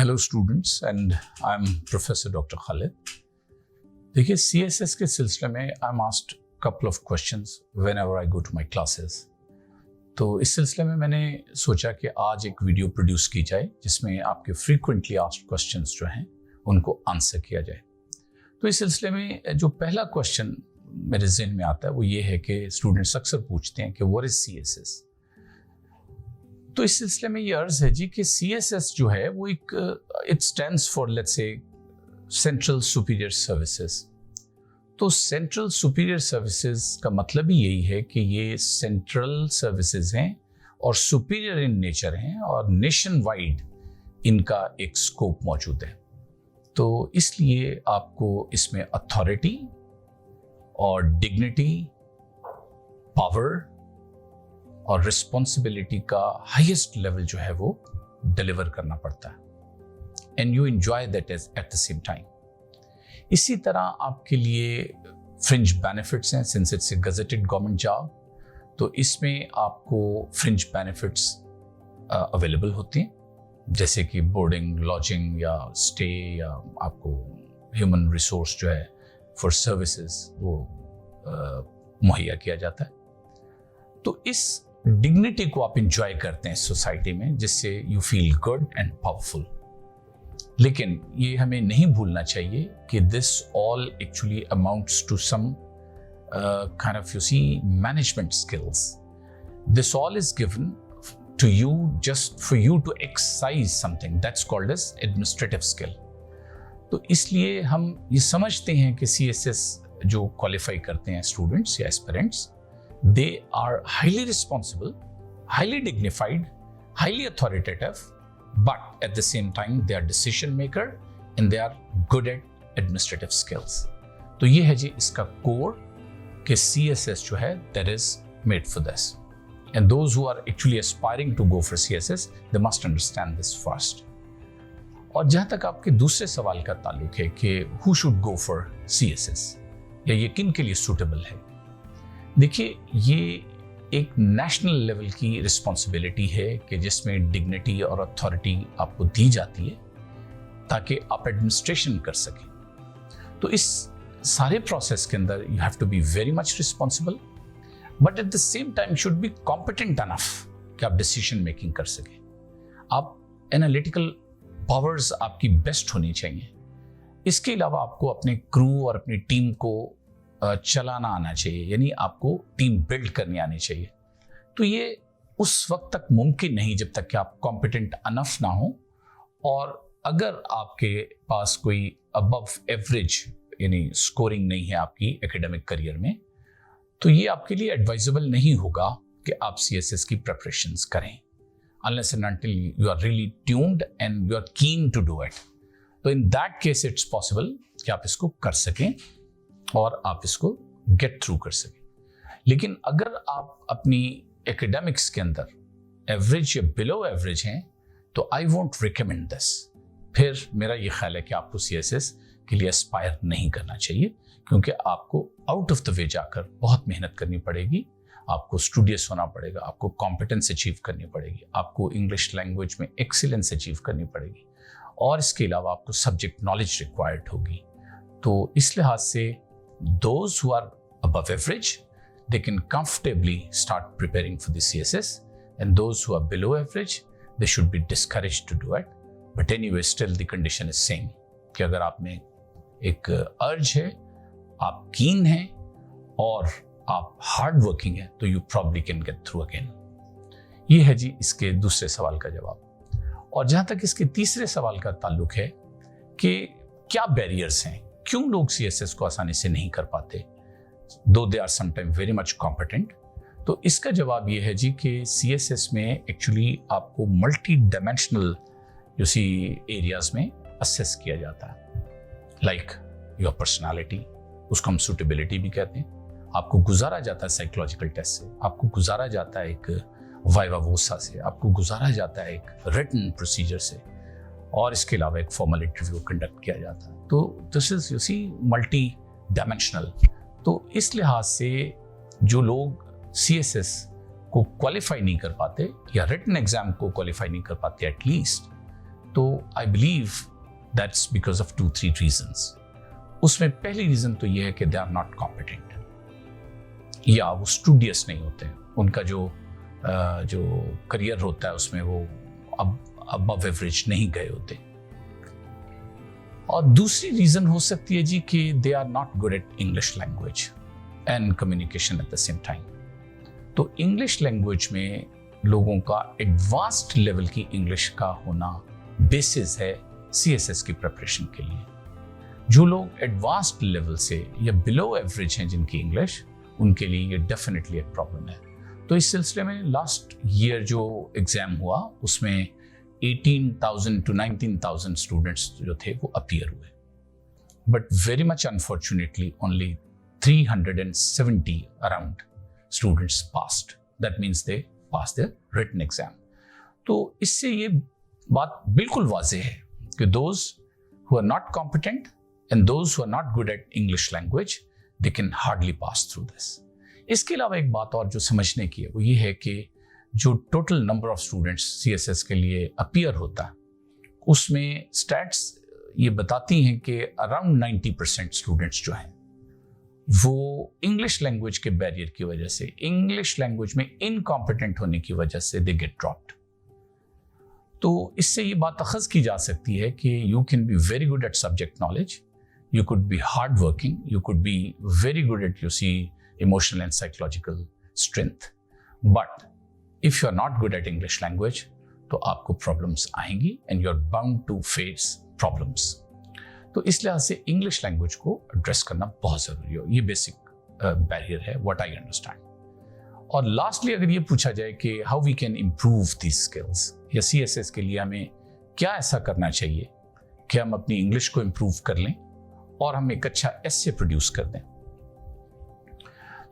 Hello students and I am professor doctor Khalid. देखिए, CSS के सिलसिले में I am asked couple of questions whenever I go to my classes. तो इस सिलसिले में मैंने सोचा कि आज एक वीडियो प्रोड्यूस की जाए जिसमें आपके फ्रीक्वेंटली आस्क्ड क्वेश्चंस जो हैं उनको आंसर किया जाए। तो इस सिलसिले में जो पहला क्वेश्चन मेरे जहन में आता है वो ये है कि स्टूडेंट्स अक्सर पूछते हैं कि व्हाट इज CSS। तो इस सिलसिले में ये अर्ज है जी कि CSS जो है वो एक it stands for let's say central superior services. तो सेंट्रल सुपीरियर सर्विसेज का मतलब ही यही है कि ये सेंट्रल सर्विसेज हैं और सुपीरियर इन नेचर हैं और नेशन वाइड इनका एक स्कोप मौजूद है। तो इसलिए आपको इसमें अथॉरिटी और डिग्निटी, पावर और रिस्पॉन्सिबिलिटी का हाईएस्ट लेवल जो है वो डिलीवर करना पड़ता है and you enjoy that at the same time. इसी तरह आपके लिए फ्रिंज बेनिफिट्स हैं, since it's a gazetted government job, तो इसमें आपको फ्रिंज बेनिफिट्स अवेलेबल होती हैं, जैसे कि बोर्डिंग, लॉजिंग या स्टे, या आपको ह्यूमन रिसोर्स जो है फॉर सर्विसेज वो मुहैया किया जाता है। तो इस डिग्निटी को आप इंजॉय करते हैं सोसाइटी में, जिससे you feel good and powerful. लेकिन ये हमें नहीं भूलना चाहिए कि this all actually amounts to some kind of you see management skills. This all is given to you just for you to exercise something that's called as administrative skill. तो इसलिए हम ये समझते हैं कि CSS जो क्वालिफाई करते हैं स्टूडेंट्स या aspirants, they are highly responsible, highly dignified, highly authoritative, but at the same time they are decision maker and they are good at administrative skills. तो ये है जी इसका core कि CSS जो है that is made for this, and those who are actually aspiring to go for CSS they must understand this first. और जहाँ तक आपके दूसरे सवाल का ताल्लुक है कि who should go for CSS या ये किन के लिए suitable है, देखिए ये एक नेशनल लेवल की रिस्पॉन्सिबिलिटी है कि जिसमें डिग्निटी और अथॉरिटी आपको दी जाती है ताकि आप एडमिनिस्ट्रेशन कर सकें। तो इस सारे प्रोसेस के अंदर you have to be very much responsible, but at the same time should be competent enough कि आप डिसीजन मेकिंग कर सकें। आप एनालिटिकल पावर्स आपकी बेस्ट होनी चाहिए। इसके अलावा आपको अपने क्रू और अपनी टीम को चलाना आना चाहिए, यानी आपको टीम बिल्ड करनी आनी चाहिए। तो ये उस वक्त तक मुमकिन नहीं जब तक कि आप कॉम्पिटेंट अनफ ना हो, और अगर आपके पास कोई अबव एवरेज यानी स्कोरिंग नहीं है आपकी एकेडमिक करियर में, तो ये आपके लिए एडवाइजेबल नहीं होगा कि आप CSS की प्रिपरेशंस करें unless and until you are really tuned and you are keen to do it. तो in that case it's possible कि आप इसको कर सकें और आप इसको गेट थ्रू कर सकें। लेकिन अगर आप अपनी एकेडमिक्स के अंदर एवरेज या बिलो एवरेज हैं तो आई वोंट रिकमेंड दिस। फिर मेरा ये ख्याल है कि आपको CSS के लिए एस्पायर नहीं करना चाहिए, क्योंकि आपको आउट ऑफ द वे जाकर बहुत मेहनत करनी पड़ेगी, आपको स्टूडियस होना पड़ेगा, आपको कॉम्पिटेंस अचीव करनी पड़ेगी, आपको इंग्लिश लैंग्वेज में एक्सीलेंस अचीव करनी पड़ेगी, और इसके अलावा आपको सब्जेक्ट नॉलेज रिक्वायर्ड होगी। तो इस लिहाज से those who are above average, they can comfortably start preparing for the CSS, and those who are below average, they should be discouraged to do it. But anyway, still the condition is same कि अगर आप में एक अर्ज है, आप कीन हैं और आप हार्ड वर्किंग हैं, तो you probably can get through again. ये है जी इसके दूसरे सवाल का जवाब। और जहाँ तक इसके तीसरे सवाल का ताल्लुक है कि क्या बैरियर्स हैं, क्यों लोग CSS को आसानी से नहीं कर पाते, though they are sometime very much competent, तो इसका जवाब ये है जी कि CSS में एक्चुअली आपको मल्टी डायमेंशनल जो सी एरियाज में असेस किया जाता है, लाइक योर पर्सनालिटी, उसको हम सूटेबिलिटी भी कहते हैं। आपको गुजारा जाता है साइकोलॉजिकल टेस्ट से, आपको गुजारा जाता है एक वाइवा वोसा से, आपको गुजारा जाता है एक रिटन प्रोसीजर से, और इसके अलावा एक फॉर्मल इंटरव्यू कंडक्ट किया जाता है। तो this is you see multi dimensional. तो इस लिहाज से जो लोग CSS को क्वालिफाई नहीं कर पाते या रिटन एग्जाम को क्वालिफाई नहीं कर पाते एटलीस्ट, तो I believe that's because of 2-3 reasons. उसमें पहली रीजन तो ये है कि दे आर नॉट कॉम्पिटेंट, या वो स्टूडियस नहीं होते, उनका जो करियर होता है उसमें वो अबव एवरेज नहीं गए होते। और दूसरी रीजन हो सकती है जी कि they are not good at English language and communication at the same time. तो इंग्लिश लैंग्वेज में लोगों का एडवांस्ड लेवल की इंग्लिश का होना बेसिस है CSS की प्रिपरेशन के लिए। जो लोग एडवांस्ड लेवल से या बिलो एवरेज हैं जिनकी इंग्लिश, उनके लिए ये डेफिनेटली एक प्रॉब्लम है। तो इस सिलसिले में लास्ट ईयर जो एग्जाम हुआ उसमें 18,000 to 19,000 स्टूडेंट्स जो थे वो अपीयर हुए, but very much unfortunately only 370 around students passed. That means they pass their written exam. तो इससे ये बात बिल्कुल वाज़ेह है कि those who are not competent and those who are not good at English language, they can hardly pass through this. इसके अलावा एक बात और जो समझने की है वो ये है कि जो total number of students CSS के लिए अपीयर होता है, उसमें स्टैट्स ये बताती हैं कि अराउंड 90% स्टूडेंट्स जो हैं वो इंग्लिश लैंग्वेज के बैरियर की वजह से, इंग्लिश लैंग्वेज में इनकॉम्पिटेंट होने की वजह से दे गेट ड्रॉप्ड। तो इससे ये बात अखज़ की जा सकती है कि you can be very good at subject knowledge, you could be hardworking, you could be very good at, you see, emotional and psychological strength, but if you're not good at English language, तो आपको problems आएंगी and you're bound to face problems. तो इस लिहाज से English language को address करना बहुत ज़रूरी है, ये बेसिक बैरियर है, what I understand. और लास्टली अगर ये पूछा जाए कि how we can improve these skills, या CSS के लिए हमें क्या ऐसा करना चाहिए कि हम अपनी इंग्लिश को इम्प्रूव कर लें और हम एक अच्छा एसे प्रोड्यूस कर दें।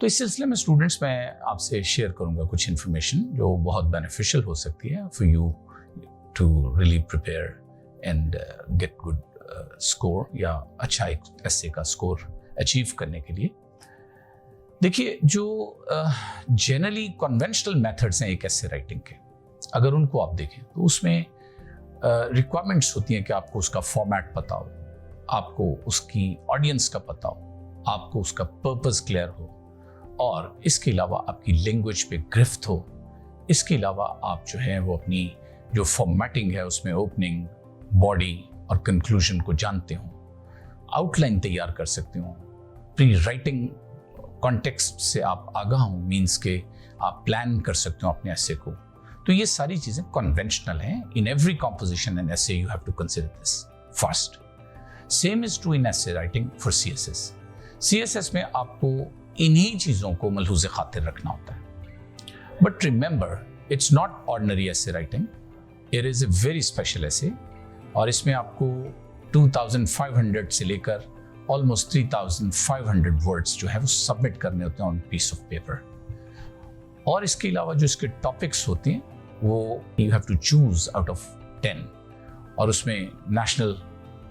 तो इस सिलसिले में स्टूडेंट्स मैं आपसे शेयर करूंगा कुछ इन्फॉर्मेशन जो बहुत बेनिफिशियल हो सकती है for you to really prepare and get good score, या अच्छा एक एसे का स्कोर अचीव करने के लिए। देखिए, जो जनरली कन्वेंशनल मेथड्स हैं एक एसे राइटिंग के, अगर उनको आप देखें तो उसमें रिक्वायरमेंट्स होती हैं कि आपको उसका फॉर्मेट पता हो, आपको उसकी ऑडियंस का पता हो, आपको उसका पर्पस क्लियर हो, और इसके अलावा आपकी लैंग्वेज पे गिरफ्त हो। इसके अलावा आप जो है वो अपनी जो फॉर्मेटिंग है उसमें ओपनिंग, बॉडी और कंक्लूजन को जानते हो, आउटलाइन तैयार कर सकते हो, प्री राइटिंग कॉन्टेक्स्ट से आप आगाह हो, मीन्स के आप प्लान कर सकते हो अपने एसे को। तो ये सारी चीज़ें कन्वेंशनल हैं। In every composition and essay you have to consider this first. Same is true in essay writing for CSS। CSS में आपको इन्हीं चीज़ों को मलहूज़ खातिर रखना होता है। But remember, it's not ordinary essay writing, it is a very special essay, और इसमें आपको 2500 से लेकर ऑलमोस्ट 3500 वर्ड्स जो है वो सबमिट करने होते हैं ऑन पीस ऑफ पेपर। और इसके अलावा जो इसके टॉपिक्स होते हैं वो you have to choose out of 10, और उसमें नेशनल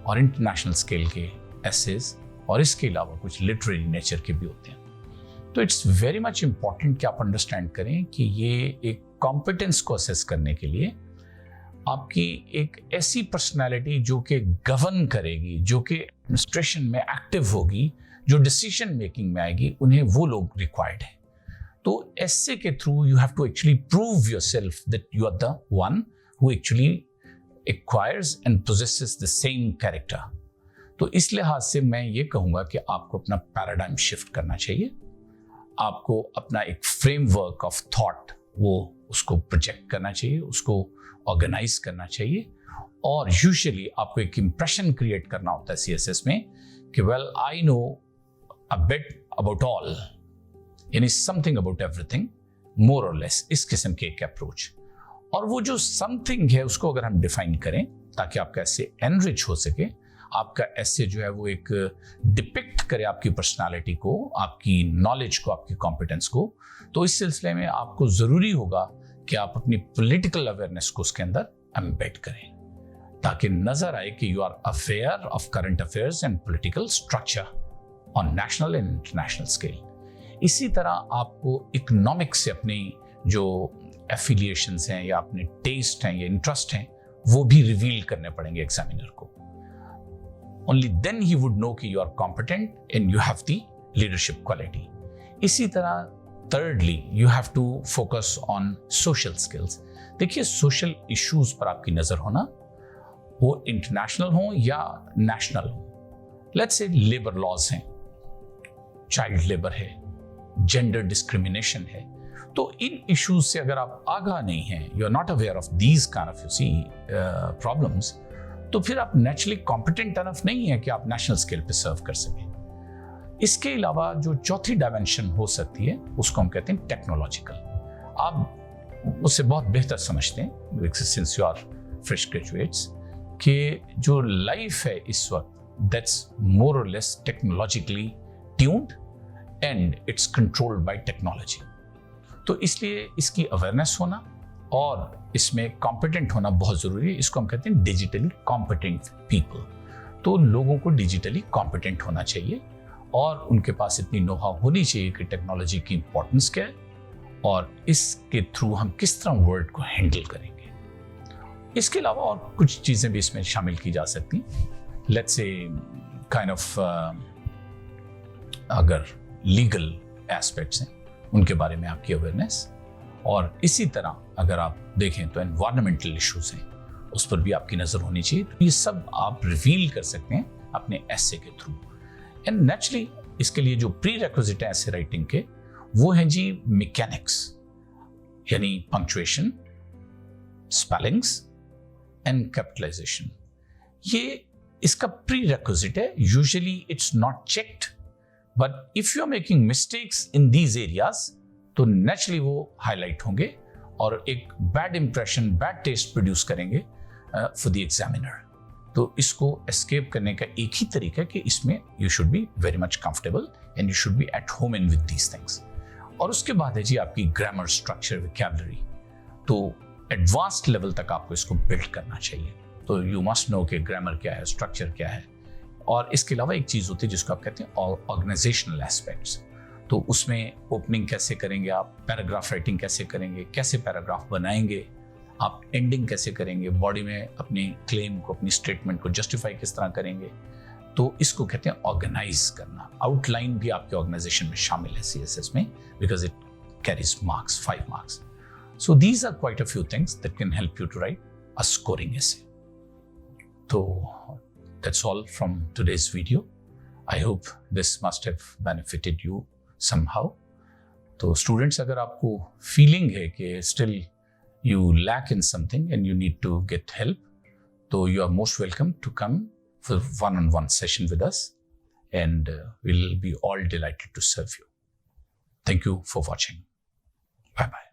और इंटरनेशनल स्केल के एसेज और इसके अलावा कुछ लिटरेरी नेचर के भी होते हैं। तो इट्स वेरी मच इम्पॉर्टेंट कि आप अंडरस्टैंड करें कि ये एक कॉम्पिटेंस को असेस करने के लिए आपकी एक ऐसी पर्सनालिटी जो कि गवर्न करेगी, जो कि एडमिनिस्ट्रेशन में एक्टिव होगी, जो डिसीजन मेकिंग में आएगी, उन्हें वो लोग रिक्वायर्ड है। तो एसे के through you have to actually prove yourself that you are the one who actually acquires and possesses the same character। तो इस लिहाज से मैं ये कहूँगा कि आपको अपना पैराडाइम शिफ्ट करना चाहिए, आपको अपना एक फ्रेमवर्क ऑफ थॉट वो उसको प्रोजेक्ट करना चाहिए, उसको ऑर्गेनाइज करना चाहिए, और यूजुअली आपको एक इम्प्रेशन क्रिएट करना होता है CSS में कि well I know a bit about all, यानी समथिंग अबाउट एवरीथिंग मोर और लेस, इस किस्म के एक अप्रोच। और वो जो समथिंग है उसको अगर हम डिफाइन करें ताकि आपका ऐसे एनरिच हो सके, आपका ऐसे जो है वो एक डिपिक्ट करे आपकी पर्सनालिटी को, आपकी नॉलेज को, आपकी कॉम्पिटेंस को, तो इस सिलसिले में आपको ज़रूरी होगा कि आप अपनी पॉलिटिकल अवेयरनेस को उसके अंदर एम्बेड करें ताकि नज़र आए कि you are aware of current affairs and political structure on national and international scale. इसी तरह आपको इकोनॉमिक्स से अपनी जो एफिलिएशंस हैं या अपने टेस्ट हैं या इंटरेस्ट हैं वो भी रिवील करने पड़ेंगे एग्जामिनर को. Only then he would know कि you are competent and you have the leadership quality. इसी तरह thirdly you have to focus on social skills. देखिए, सोशल इश्यूज पर आपकी नजर होना, वो इंटरनेशनल हो या नेशनल हो. लेट्स से लेबर लॉज हैं, चाइल्ड लेबर है, जेंडर डिस्क्रिमिनेशन है. तो इन इश्यूज से अगर आप आगाह नहीं हैं, you are not aware of these kind of you see problems, तो फिर आप नेचुरली कॉम्पिटेंट अनफ नहीं है कि आप नेशनल स्केल पे सर्व कर सकें. इसके अलावा जो चौथी डायमेंशन हो सकती है उसको हम कहते हैं टेक्नोलॉजिकल. आप उससे बहुत बेहतर समझते हैं since you are fresh graduates कि जो लाइफ है इस वक्त दैट्स मोर और less technologically tuned and it's controlled by technology. तो इसलिए इसकी अवेयरनेस होना और इसमें कॉम्पिटेंट होना बहुत जरूरी है. इसको हम कहते हैं डिजिटली कॉम्पिटेंट पीपल. तो लोगों को डिजिटली कॉम्पिटेंट होना चाहिए और उनके पास इतनी नो हाउ होनी चाहिए कि टेक्नोलॉजी की इंपॉर्टेंस क्या है और इसके थ्रू हम किस तरह वर्ल्ड को हैंडल करेंगे. इसके अलावा और कुछ चीज़ें भी इसमें शामिल की जा सकती. लेट्स से काइंड ऑफ अगर लीगल एस्पेक्ट्स हैं उनके बारे में आपकी अवेयरनेस, और इसी तरह अगर आप देखें तो एनवायरमेंटल इश्यूज हैं उस पर भी आपकी नज़र होनी चाहिए. तो ये सब आप रिवील कर सकते हैं अपने एसे के थ्रू. एंड नेचुरली इसके लिए जो प्री रिक्विजिट है ऐसे राइटिंग के, वो हैं जी मैकेनिक्स, यानी पंक्चुएशन, स्पेलिंग्स एंड कैपिटलाइजेशन. ये इसका प्री रिक्विजिट है. Usually it's not checked, but if you are making mistakes in these areas तो नेचुरली वो हाईलाइट होंगे और एक bad impression, bad taste produce करेंगे फॉर द एग्जामिनर. तो इसको एस्केप करने का एक ही तरीका है कि इसमें you should be very much comfortable and you should be at home in with these things. और उसके बाद है जी आपकी ग्रामर, स्ट्रक्चर, वोकैबुलरी. तो एडवांस्ड लेवल तक आपको इसको बिल्ड करना चाहिए. तो यू मस्ट नो कि ग्रामर क्या है, स्ट्रक्चर क्या है. और इसके अलावा एक चीज़ होती है जिसको आप कहते हैं ऑर्गेनाइजेशनल एस्पेक्ट्स. तो उसमें ओपनिंग कैसे करेंगे आप, पैराग्राफ राइटिंग कैसे करेंगे, कैसे पैराग्राफ बनाएंगे आप, एंडिंग कैसे करेंगे, बॉडी में अपनी क्लेम को, अपनी स्टेटमेंट को जस्टिफाई किस तरह करेंगे. तो इसको कहते हैं ऑर्गेनाइज करना. आउटलाइन भी आपके ऑर्गेनाइजेशन में शामिल है सीएसएस में, because it carries marks, 5 marks. So these are quite a few things that can help you to write a scoring essay. तो that's all from today's video. I hope this must have benefited you somehow. तो students, अगर आपको feeling है कि still you lack in something and you need to get help, so you are most welcome to come for one-on-one session with us, and we'll be all delighted to serve you. Thank you for watching. Bye-bye.